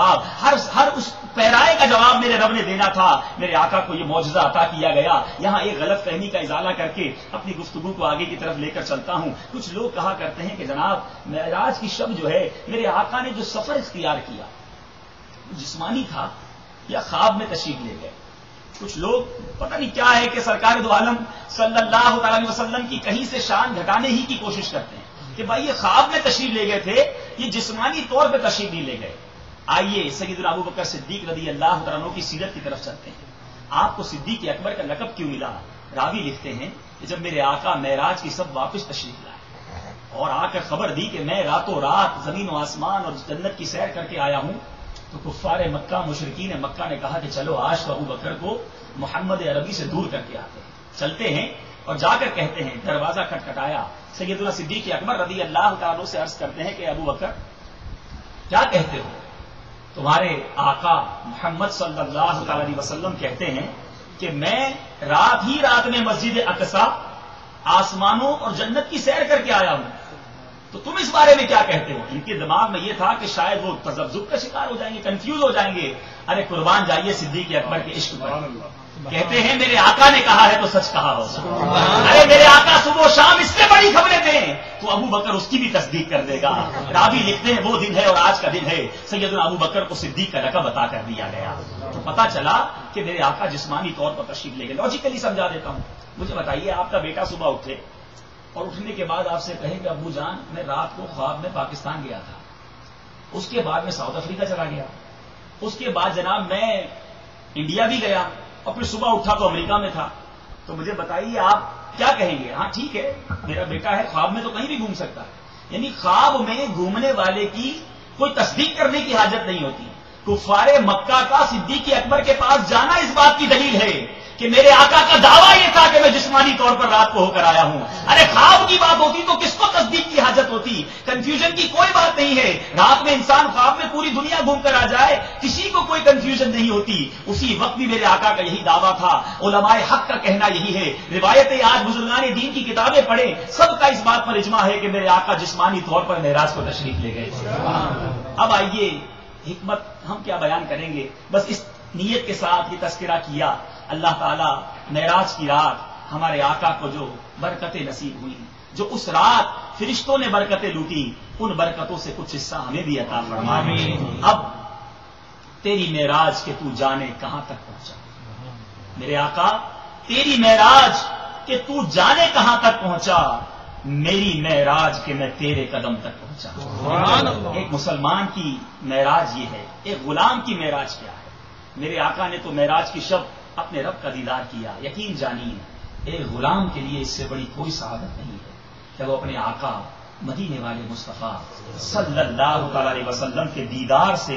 जवाब, हर उस पैराए का जवाब मेरे रब ने देना था। मेरे आका को ये मौजज़ा अता किया गया। यहां एक गलत फहमी का इजाला करके अपनी गुफ्तगू को आगे की तरफ लेकर चलता हूं। कुछ लोग कहा करते हैं कि जनाब मेराज की शब जो है, मेरे आका ने जो सफर इख्तियार किया जिस्मानी था या ख्वाब में तशरीफ ले गए। कुछ लोग पता नहीं क्या है कि सरकार दो आलम सल्लल्लाहु अलैहि वसल्लम की कहीं से शान घटाने ही की कोशिश करते हैं कि भाई ये ख्वाब में तशरीफ ले गए थे, ये जिस्मानी तौर पर तशरीफ नहीं ले गए। आइए सैयदना अबू बकर सिद्दीक रज़ी अल्लाह तआला अन्हु की सीरत की तरफ चलते हैं। आपको सिद्दीक अकबर का लक़ब क्यों मिला? रावी लिखते हैं कि जब मेरे आका मेराज की सब वापस तशरीफ लाए और आकर खबर दी कि मैं रातों रात जमीन व आसमान और जन्नत की सैर करके आया हूं, तो कुफ्फार मक्का मुशरिकीन मक्का ने कहा कि चलो आज तो अबू बकर को मोहम्मद अरबी से दूर करके आते हैं। चलते हैं और जाकर कहते हैं, दरवाजा खटखटाया। सैयदना सिद्दीक अकबर रज़ी अल्लाह तआला अन्हु से अर्ज करते हैं कि अबू बकर क्या कहते हो? तुम्हारे आका मोहम्मद सल्लल्लाहु अलैहि वसल्लम कहते हैं कि मैं रात में मस्जिद अक्सा आसमानों और जन्नत की सैर करके आया हूं, तो तुम इस बारे में क्या कहते हो? इनके दिमाग में यह था कि शायद वो तज़ब्ज़ुब का शिकार हो जाएंगे, कंफ्यूज हो जाएंगे। अरे कुर्बान जाइए सिद्दीक अकबर के इश्क पर। कहते हैं मेरे आका ने कहा है तो सच कहा होगा। अरे मेरे आका सुबह शाम इससे बड़ी खबरें दें तो अबू बकर उसकी भी तस्दीक कर देगा। रावी लिखते हैं वो दिन है और आज का दिन है, सैयदना अबू बकर को सिद्दीक का लक़ब अता कर दिया गया। तो पता चला कि मेरे आका जिस्मानी तौर पर तशरीफ ले गए। लॉजिकली समझा देता हूं। मुझे बताइए, आपका बेटा सुबह उठे और उठने के बाद आपसे कहे कि अब्बू जान मैं रात को ख्वाब में पाकिस्तान गया था, उसके बाद मैं साउथ अफ्रीका चला गया, उसके बाद जनाब मैं इंडिया भी गया और फिर सुबह उठा तो अमेरिका में था, तो मुझे बताइए आप क्या कहेंगे? हाँ ठीक है, मेरा बेटा है, ख्वाब में तो कहीं भी घूम सकता है। यानी ख्वाब में घूमने वाले की कोई तस्दीक करने की हाजत नहीं होती। कुफ्फारे मक्का का सिद्दीक अकबर के पास जाना इस बात की दलील है कि मेरे आका का दावा यह था कि मैं जिस्मानी तौर पर रात को होकर आया हूं। अरे ख्वाब की बात होती तो किसको तस्दीक की हाजत होती? कंफ्यूजन की कोई बात नहीं है। रात में इंसान ख्वाब में पूरी दुनिया घूमकर आ जाए, किसी को कोई कंफ्यूजन नहीं होती। उसी वक्त भी मेरे आका का यही दावा था। उलमाए हक का कहना यही है, रिवायतें आज बुजुर्गान दीन की किताबें पढ़े, सबका इस बात पर इजमा है कि मेरे आका जिस्मानी तौर पर मेराज को तशरीफ ले गए। अब आइए हिकमत हम क्या बयान करेंगे, बस इस नीयत के साथ ये तस्करा किया। अल्लाह ताला मेराज की रात हमारे आका को जो बरकतें नसीब हुई, जो उस रात फरिश्तों ने बरकतें लूटी, उन बरकतों से कुछ हिस्सा हमें भी अता फरमा। अब तेरी मेराज के तू जाने कहां तक पहुंचा। मेरे आका तेरी मेराज के तू जाने कहां तक पहुंचा, मेरी मेराज के मैं तेरे कदम तक पहुंचा। एक मुसलमान की मेराज ये है, एक गुलाम की मेराज क्या है? मेरे आका ने तो मेराज की शब अपने रब का दीदार किया। यकीन जानिए एक गुलाम के लिए इससे बड़ी कोई सआदत नहीं है कि वो अपने आका मदीने वाले मुस्तफा सल्लल्लाहु अलैहि वसल्लम के दीदार से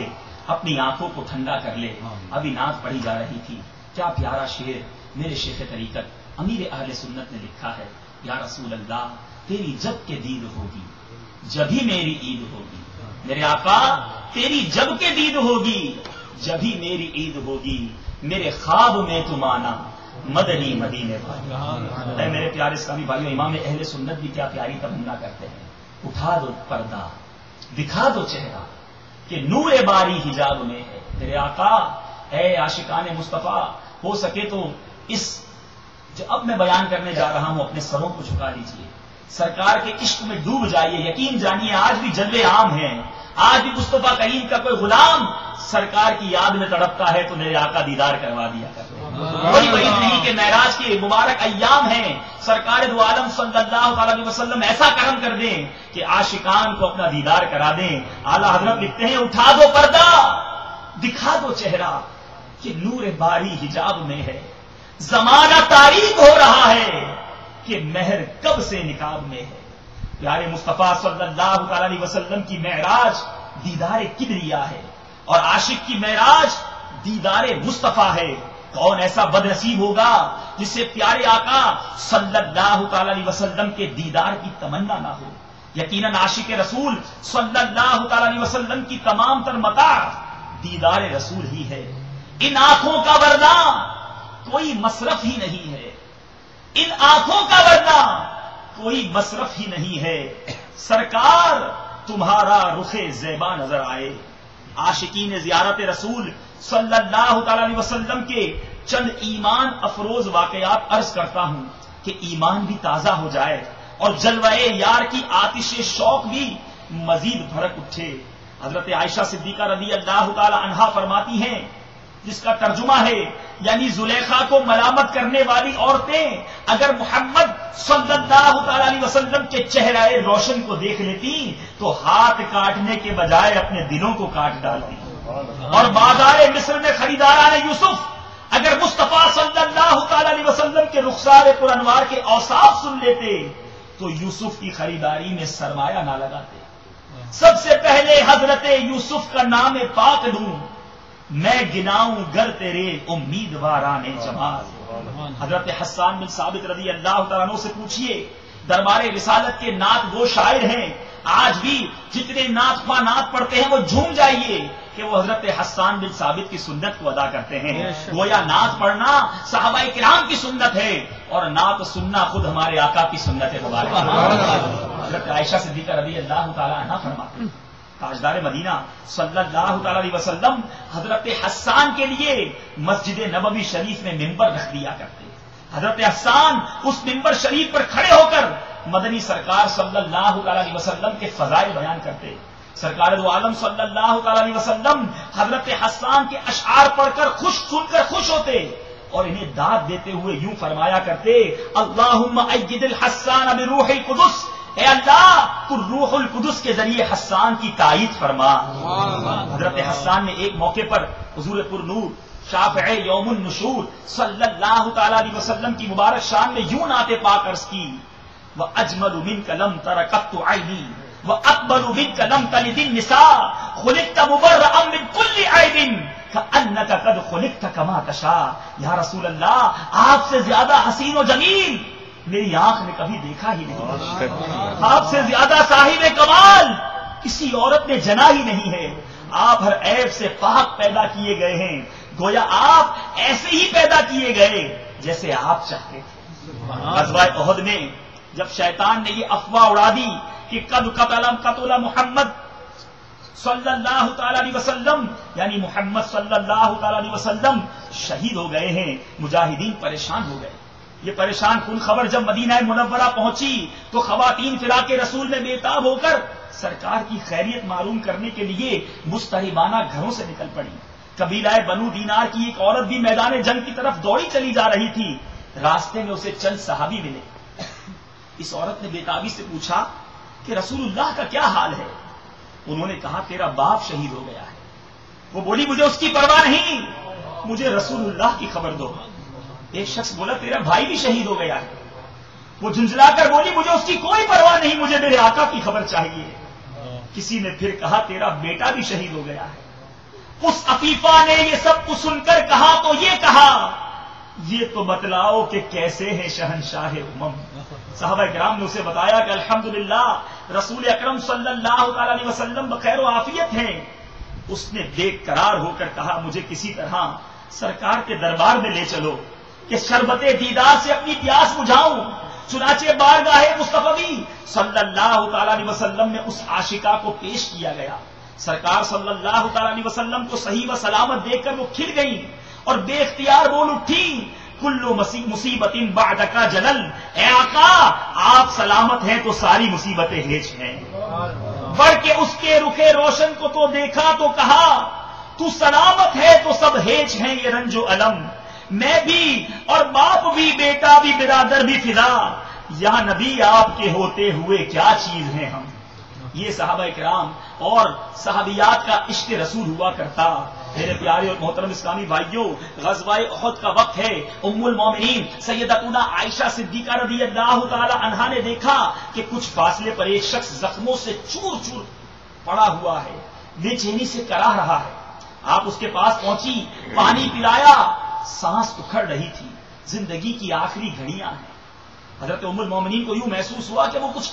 अपनी आंखों को ठंडा कर ले। अभी नात पढ़ी जा रही थी, क्या प्यारा शेर मेरे शेख तरीकत अमीर अहले सुन्नत ने लिखा है, या रसूल अल्लाह तेरी जब के दीद होगी जभी मेरी ईद होगी। मेरे आका तेरी जब के दीद होगी जभी मेरी ईद होगी, मेरे ख्वाब में तुम आना मदनी मदीने भाई। मेरे प्यारे इस्लामी भाइयों, इमाम अहले सुन्नत भी क्या प्यारी तमन्ना करते हैं, उठा दो पर्दा दिखा दो चेहरा कि नूर बारी हिजाब में है। मेरे आका है आशिकाने मुस्तफा, हो सके तो इस जो अब मैं बयान करने जा रहा हूं अपने सरों को झुका लीजिए, सरकार के इश्क में डूब जाइए। यकीन जानिए आज भी जलवे आम हैं, आज भी मुस्तफा करीम का कोई गुलाम सरकार की याद में तड़पता है तो मेरे आका दीदार करवा दिया करते हैं। कोई वही नहीं कि महराज के मुबारक अय्याम हैं, सरकार दो आलम सल्लल्लाहु अलैहि वसल्लम ऐसा करम कर दें कि आशिकान को अपना दीदार करा दें। आला हजरत लिखते हैं, उठा दो पर्दा दिखा दो चेहरा कि नूर बारी हिजाब में है, जमाना तारीख हो रहा है कि महर कब से निकाब में है। प्यारे मुस्तफा सल्लल्लाहु अलैहि वसल्लम की महराज दीदार किबरिया है और आशिक की महराज दीदार मुस्तफा है। कौन ऐसा बदनसीब होगा जिससे प्यारे आका सल्लल्लाहु अलैहि वसल्लम के दीदार की तमन्ना ना हो। यकीनन आशिक रसूल सल्लल्लाहु अलैहि वसल्लम की तमाम तर मता दीदार रसूल ही है। इन आंखों का वरना कोई मसरफ ही नहीं है, इन आंखों का वरना कोई मसरफ ही नहीं है। सरकार तुम्हारा रुखे ज़ेबा नजर आए, आशिकीन ज़ियारत रसूल सल्लल्लाहु ताला अलैहि वसल्लम के चंद ईमान अफरोज वाकयात अर्ज करता हूं कि ईमान भी ताजा हो जाए और जलवाए यार की आतिश शौक भी मजीद भड़क उठे। हजरत आयशा सिद्दीका रदी अल्लाह ताला अन्हा फरमाती हैं, जिसका तर्जुमा है यानी जुलेखा को मलामत करने वाली औरतें अगर मोहम्मद सल्लल्लाहु ताला अलैहि वसल्लम के चेहरे रोशन को देख लेती तो हाथ काटने के बजाय अपने दिलों को काट डालती। और बाजार मिस्र में खरीदारान यूसुफ अगर मुस्तफा सल्लल्लाहु ताला अलैहि वसल्लम के रुखसार पुरअनवार के औसाफ सुन लेते तो यूसुफ की खरीदारी में सरमाया ना लगाते। सबसे पहले हजरत यूसुफ का नाम पाक लूं, मैं गिनाऊं गर तेरे उम्मीदवाराने जमात। हजरत हस्सान बिन साबित रजी अल्लाह तआला अन्हु से पूछिए, दरबारे रिसालत के नात गो शायर हैं, आज भी जितने नात ख्वाह नात पढ़ते हैं वो झूम जाइए कि वो हजरत हस्सान बिन साबित की सुन्नत को अदा करते हैं। गोया नात पढ़ना सहाबाए किराम की सुन्नत है और नात सुनना खुद हमारे आका की सुन्नत है। हजरत आयशा सिद्दीका रज़ी अल्लाह ताला अन्हा फरमाते, ताजदार मदीना सल्लल्लाहु ताला अलैहि वसल्लम हजरत हस्सान के लिए मस्जिद नबवी शरीफ में मिंबर रख दिया करते। हजरत हस्सान उस मिंबर शरीफ पर खड़े होकर मदनी सरकार सल्लल्लाहु ताला अलैहि वसल्लम के फजाइल बयान करते। सरकार दो आलम सल्लल्लाहु ताला अलैहि वसल्लम हजरत हस्सान के अशआर पढ़कर सुनकर खुश होते और इन्हें दाद देते हुए यूं फरमाया करते, अल्लाहुम्मा अय्यिदिल हस्सान बिरूहिल कुदुस, ए अल्लाह तू रूहुल कुदुस के जरिए हस्सान की ताईद फरमा। हजरत हस्सान ने एक मौके पर हुजूर पुरनूर शाफ़िई यौमुन नुशूर सल्लल्लाहु ताला अलैहि वसल्लम की मुबारक शान में यूं नाते पाक अर्ज की, व अजमलु मिनका लम तरकतु ऐनी व अकबलु मिनका लम तलिदिन निसा खुलिक़्ता मुबर्रअन मिन कुल्ली ऐबिन कअन्नका कद खुलिक़्ता कमा तशा। या रसूल अल्लाह, आपसे ज्यादा हसीन और जमील मेरी आंख ने कभी देखा ही नहीं, आपसे ज्यादा साहिब कमाल किसी औरत ने जना ही नहीं है। आप हर ऐब से पाक पैदा किए गए हैं, गोया आप ऐसे ही पैदा किए गए जैसे आप चाहते थे। ग़ज़वा उहद में जब शैतान ने ये अफवाह उड़ा दी कि कद कतला मोहम्मद सल्लल्लाहु ताला अलैहि वसल्लम, यानी मोहम्मद सल्लल्लाहु ताला अलैहि वसल्लम शहीद हो गए हैं, मुजाहिदीन परेशान हो गए। ये परेशान कुन खबर जब मदीना मुनव्वरा पहुंची तो खवातीन फिराके रसूल में बेताब होकर सरकार की खैरियत मालूम करने के लिए मुस्तहिबाना घरों से निकल पड़ी। कबीलाए बनु दीनार की एक औरत भी मैदान जंग की तरफ दौड़ी चली जा रही थी। रास्ते में उसे चंद सहाबी मिले। इस औरत ने बेताबी से पूछा कि रसूलुल्लाह का क्या हाल है। उन्होंने कहा, तेरा बाप शहीद हो गया है। वो बोली, मुझे उसकी परवाह नहीं, मुझे रसूलुल्लाह की खबर दो। एक शख्स बोला, तेरा भाई भी शहीद हो गया है। वो झुंझलाकर बोली, मुझे उसकी कोई परवाह नहीं, मुझे मेरे आका की खबर चाहिए। किसी ने फिर कहा, तेरा बेटा भी शहीद हो गया है। उस अफीफा ने ये सब कुछ सुनकर कहा तो ये कहा, ये तो बतलाओ कि कैसे है शहनशाह उम्म। सहाबा किराम ने उसे बताया कि अल्हम्दुलिल्लाह रसूल अकरम सल्लल्लाहु ताला अलैहि वसल्लम बखैर व आफियत हैं। उसने बेकरार होकर कहा, मुझे किसी तरह सरकार के दरबार में ले चलो कि शरबते दीदार से अपनी प्यास बुझाऊं। चुनाचे बारगाहे मुस्तफवी सल्लल्लाहु ताला अलैहि वसल्लम में उस आशिका को पेश किया गया। सरकार सल्लल्लाहु ताला अलैहि वसल्लम को सही व सलामत देखकर वो खिल गई और बेख्तियार बोल उठी, कुल्लु मुसीबतिन बादका जलल, ए आका आप सलामत हैं तो सारी मुसीबतें हेज हैं। बढ़ के उसके रुखे रोशन को तो देखा तो कहा, तू सलामत है तो सब हेज हैं ये रंजो अलम। मैं भी और बाप भी, बेटा भी, बिरादर भी फिदा, यहां नबी आपके होते हुए क्या चीज हैं हम। ये सहाबा किराम और सहाबियात का इश्क रसूल हुआ करता। मेरे प्यारे और मोहतरम इस्लामी भाइयों, ग़ज़वा उहद का वक्त है। उम्मुल मोमिनीन सैयदतुना आयशा सिद्दीका रज़ी अल्लाह ताला अन्हा ने देखा कि कुछ फासले पर एक शख्स जख्मों से चूर चूर पड़ा हुआ है, बेचैनी से कराह रहा है। आप उसके पास पहुंची, पानी पिलाया, सांस उखड़ रही थी, जिंदगी की आखिरी घड़ियां हैं। हजरत उम्मुल मोमिनीन को यूं महसूस हुआ कि वो कुछ